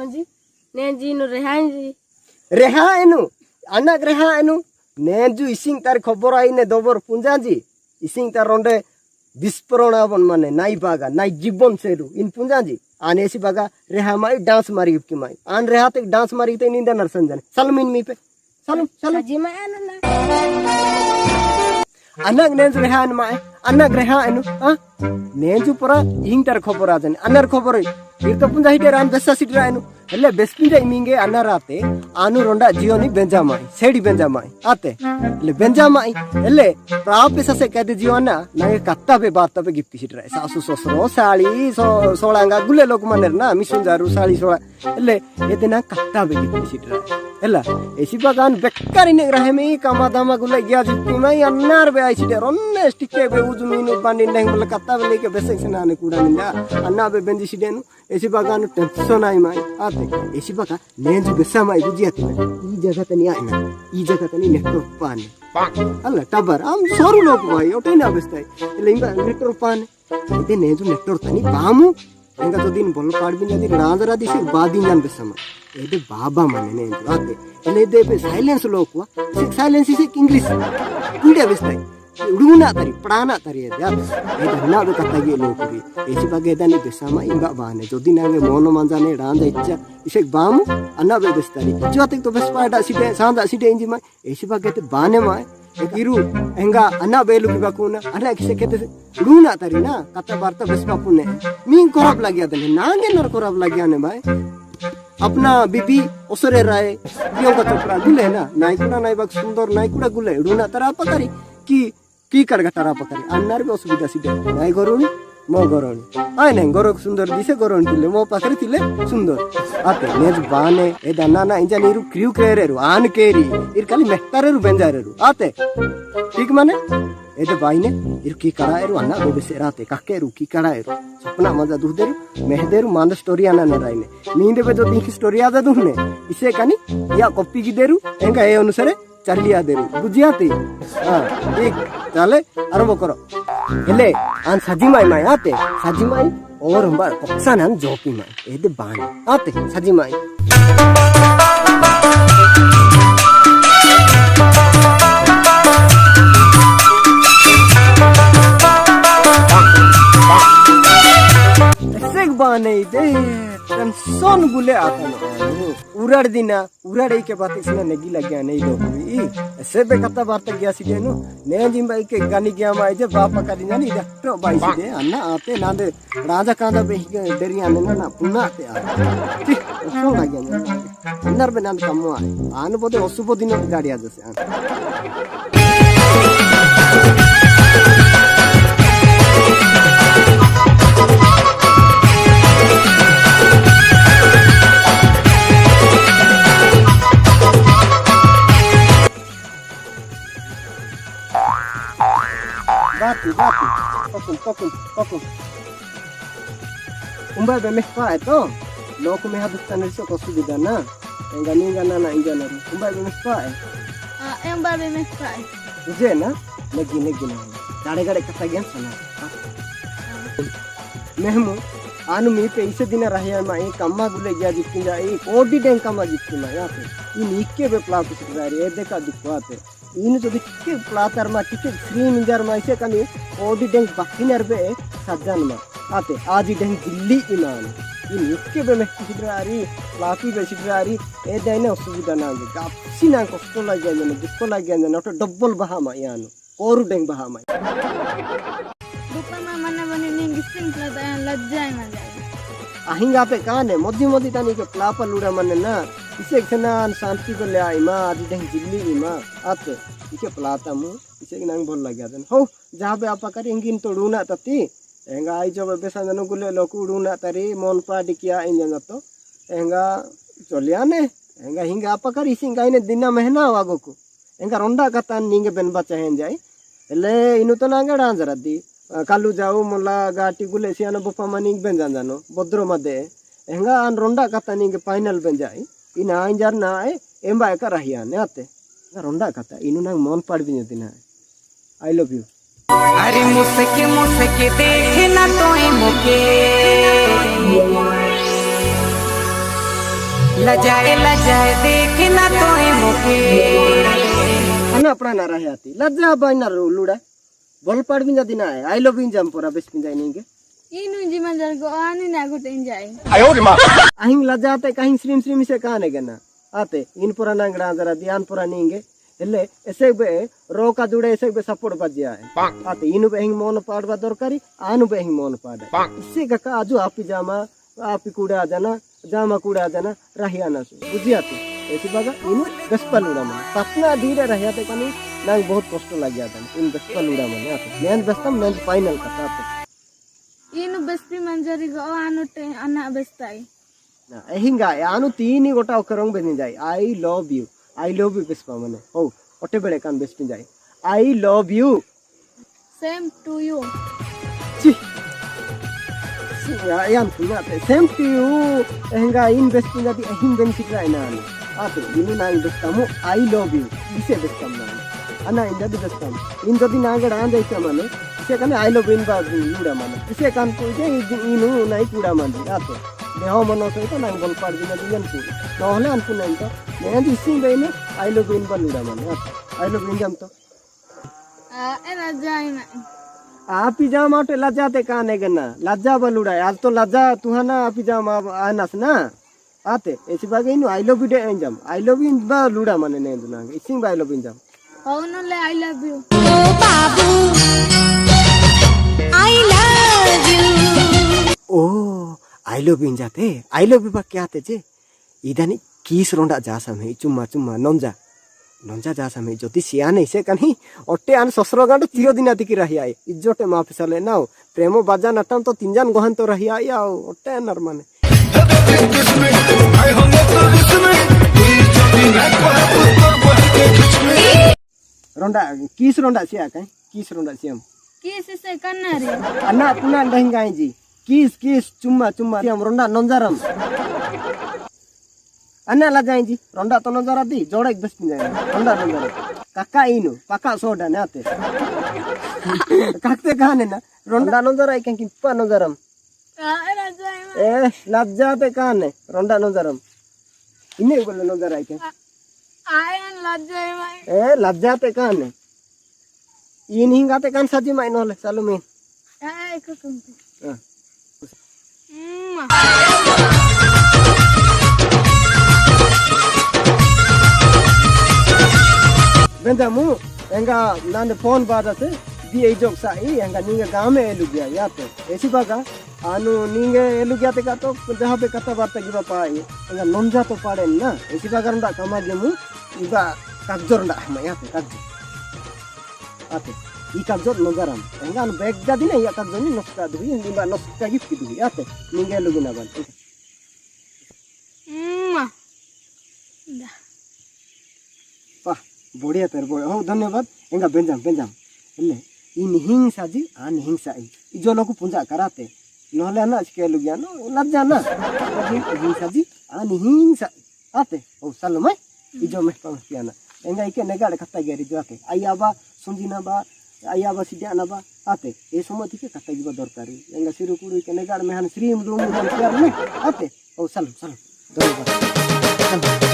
Onji, nenji no rehanji. Reha enu, anak reha enu, nenju ising tar khobor aine dobor punjaji, ising tar ronde bisporona bon mane nai baga, nai jibon seru in punjaji. Ane esi baga reha mai dance mari upki mai. An reha te dance mari te ninda narsanjan. Salmin mi pe. Salam. Sajima anu. Anak nenju reha anu mai. Anak reha anu. Nenju pura ing tar khobor ajan. Anar khobor irto punjahi te ran besa sidra anu. Hele bespinda iminge anarate anu ronda jioni benjamai. Sedi benjamai. Ate. Hele benjamai. Hele prape sase kade jiona nage katta be batta be gippi sidra. Sasu sosro sali solanga gule lok maner na misunjaru sali sola. Hele etena katta be gippi sidra. Hela esi bagan bekkari ne rahemi kama dama gule gya jippi mai annar be ai sidra ronne stikke be ujuminu pandin neng bel katta be leke besek senane kuda ninda anna be benji sidenu esi bagan tension ai mai. Ate esi baga nenju besama ibu jiati na I jaga tani aina I jaga tani network pan alla tabar am saru lok bhai otai na bestai lemba network pan ede nenju network tani bamu enga to din bol paadbin jadi raandara disi badin jan besama ede baba mane nenju ate ele de be silence lokwa silence is english inde bestai uduna tari prana tari ya ede na be kata ge lokuri esi bage dani besama imba bane jodi nange mono manjane raanda iccha isek bamu anna be bestari jotek to bespada side sanda side inji mai esi bage te bane mai iru enga anna be lu bakuna anna kise kete uduna tari na kata barta besbapune min korab lagya dane nange nar korab lagya ne bhai अपना बीबी ओसरे राय प्रियंका चोपड़ा गुले ना नायकुड़ा नायबाग सुंदर नायकुड़ा गुले रुना तरा पकड़ी की करगा तरा पकड़ी अन्नार बे असुविधा सिदे नाय गरुणी मो गरुणी आय ने गरक सुंदर दिसे गरुणी तिले मो पाखरे तिले सुंदर आते नेज बाने ए दन्ना ना इंजा नीरु क्रिउ केरेरु आन केरी इर खाली मेहतारेरु बेंजारेरु आते ठीक माने एदे बाइने इर की कराएरु अन्ना बेबेसे राते काकेरु की कराएरु सपना मजा दुहदेरु मेहदेरु मांद स्टोरी आना नराइने नींदे बे जो दिख स्टोरी आदा दुहने इसे कानी या कॉपी गिदेरु एंगा ए अनुसारे चलिया देरु बुझियाती ठीक चले आरंभ करो हेले आन साजिमाई माई आते साजिमाई और हम बार कप्सान आन जोपी माई एदे बाने आते साजिमाई बाने दे टेंशन गुले आता न उराड़ दिना उराड़े के बात इसने नेगी लग्या नहीं दो ऐसे बे कता बात गया सिदे नु ने जिम भाई के गानी गया माई जे बाप का दिन जानी डॉक्टर भाई सिदे अन्ना आते नांदे राजा कांदा बे डेरी आने ना पुना आते आ ठीक सो लाग्या अंदर बे नांद कमवा आन बोदे असुब दिन गाड़ी आ जसे Bati, kokun. Umba be mehpa itu, loku meha dukkan riso kosubida na, enggak ningga na inga na. Umba be mehpa Umba be mehpa Uje na, negi na. Gade kata gian sana. Mehmu, anu mi pe ise dina rahya mai kamma gule gya jipinja ei kodi den kamma jipina ya pe. Ini ikke be platu sikari, ede ka dukwate. इन जो दिक्के platter मा टिके free मिंजार मा इसे कनी OD Deng बकिनर बे सज्जन मा आते आज डेंग दिल्ली इमान इन इक्के बे में सिद्रारी प्लाटी बे सिद्रारी ए दाइने असुविधा ना गे गापसी ना कष्ट लाग गया ने दुख लाग गया ने तो डबल बहा मा यानो कोरु डेंग बहा मा दुपा मा मने मने निंग सिंग लज्जा मा जाए अहिंगा पे काने मोदी तानी के प्लापा लुड़ा मने ना इसे खनान शांति को ले आई मां आदि देख दिल्ली मां आते इसे प्लाता मु इसे नंग बोल लगा देन हो जहां पे आपा करे इंगिन तो डूना तती एंगा आई जो बेसा जनो गुले लोकु डूना तरी मन पाडी किया इंजन तो एंगा चलिया ने एंगा हिंगा आपा करे इसिंगा इने दिना महीना वागो को एंगा रोंडा कता निंगे बेन बचा हेन जाई एले इनु तो नांगा डांजरा दी कालू जाऊ मोला गाटी गुले सियानो बपा मनिंग बेन जानो बद्रो मदे एंगा अन रोंडा कता निंगे फाइनल बेन जाई ina anjar na emba ka rahia ne ate na ronda kata inu nang mon padbi ne dina I love you अरे मुझसे देखना तो मुके लजाए देखना तो मुके अना अपना ना रहे आती लज्जा बाइना लुड़ा बोल पाड़ भी दिन आए आई लव इन जम पूरा बेस पिन जाए नहीं inu jiman jar go ani na go enjoy अहिंग लज्जाते कहीं श्रीम श्रीम से कहाने गना आते इन पूरा नांगड़ा जरा ध्यान पूरा नींगे एले ऐसे बे रो का जुड़े ऐसे बे सपोर्ट बजिया है आते इनु बे हिंग मोन पाड़वा दरकारी आनु बे हिंग मोन पाड़े इससे का आजू आपी जामा आपी कूड़ा आ जाना जामा कूड़ा आ जाना रहिया ना सु बुझियाती ऐसी बागा इनु गस्पल उड़ा मन सपना धीरे रहियाते कनी नांग बहुत कष्ट लग गया था इन गस्पल उड़ा मन आते मैं बेस्तम मैं फाइनल का आते inu besti manjari go anu te anak bestai hinga anu tini gota okerong beni jai I love you bespa mane oh ote bele kan bespin jai I love you same to you chi ya yan punya same to you hinga in bespin jadi hin ben sikra ina ani ate ini nang bestamu I love you ise bestam na ana inda di bestam in jadi nagada anda ikamane इसे कने I love in बात लूड़ा माने इसे कान को जे इनु नाई कूड़ा मान आते देहो मनो से तो नांग बोल पाड़ दिना दियन को नहले अनपु नहीं तो मैं दिसिं बेने आई लव इन बा लूड़ा माने आई लव इन जम तो era jai na आप ही जाम आटे लज्जाते काने गना लज्जा बा लूड़ा आज तो लज्जा तुहाना आप ही जाम आनस ना आते ऐसी बात इनु आई लव यू इन जम आई लव इन बा लूड़ा माने ने दुना इसिं बा आई लव इन जम oh no le I love you oh babu I love you oh I love इन जाते I love you बा क्या आते जे इदानी किस रोंडा जा समय चुम्मा चुम्मा नंजा नंजा जा समय ज्योति सियाने से कहीं ओटे आन ससुर गांड तीरो दिन आती की रही आई इज्जोटे माँ फिसले नाउ प्रेमो बाजा नटन तो तीन गोहन तो रही आई आओ ओटे नरमाने रोंडा किस रोंडा सिया कहीं किस रोंडा सियम kiss se kanari अन्ना पुना लहंगाई जी किस किस चुम्मा चुम्मा सियम रोंडा नंजारम अन्ना लजाई जी रोंडा तो नंजारा दी जोड़ा एक बस पिन जाए रोंडा नंजारा काका इनु पाका सोडा ने आते काकते कहाने ना रोंडा नंजारा एक की पा नंजारम era jai लज्जाते कहाने रोंडा नंजारम इन्हें बोले नंजारा के I am lajai mai लज्जाते कहाने इन हिंगाते कान साजी माइन होले सालू में ai ko kunti बेंजामु एंगा नाने फोन बादाते दी ए जोक साई एंगा निंगे गांव में एलु गया याते ऐसी बागा आनु निंगे एलु गया ते का तो जहां पे कथा बात गिबा पाए एंगा नंजा तो पाड़े ना ऐसी बागा रंडा कमा गेमु इबा कागजोरंडा हम याते कागज आते ई कागजोर नंजाराम एंगा अन बैग गा दिने या कागजोनी नस्का दुई निबा नस्का गिफ्ट की दुई याते निंगे एलु गिना बान पा बढ़िया तेरे बढ़िया हो धन्यवाद एंगा बेंजाम बेंजाम ले इन हिंसा जी आन हिंसा ई जो लोग पूजा कराते नहले ना इसके लोग या ना लज्जा ना हिंसा जी आन हिंसा आते ओ सालो में ई जो में पास पियाना एंगा इके नेगाड़े खत्ता गेरी जाते आयाबा सुंजिना बा आयाबा सिडियाना बा आते ए समय थी के खत्ता गिबा दरकारी एंगा सिरु कुड़ी के नेगाड़ में हन श्रीम रूम में आते ओ सालो सालो धन्यवाद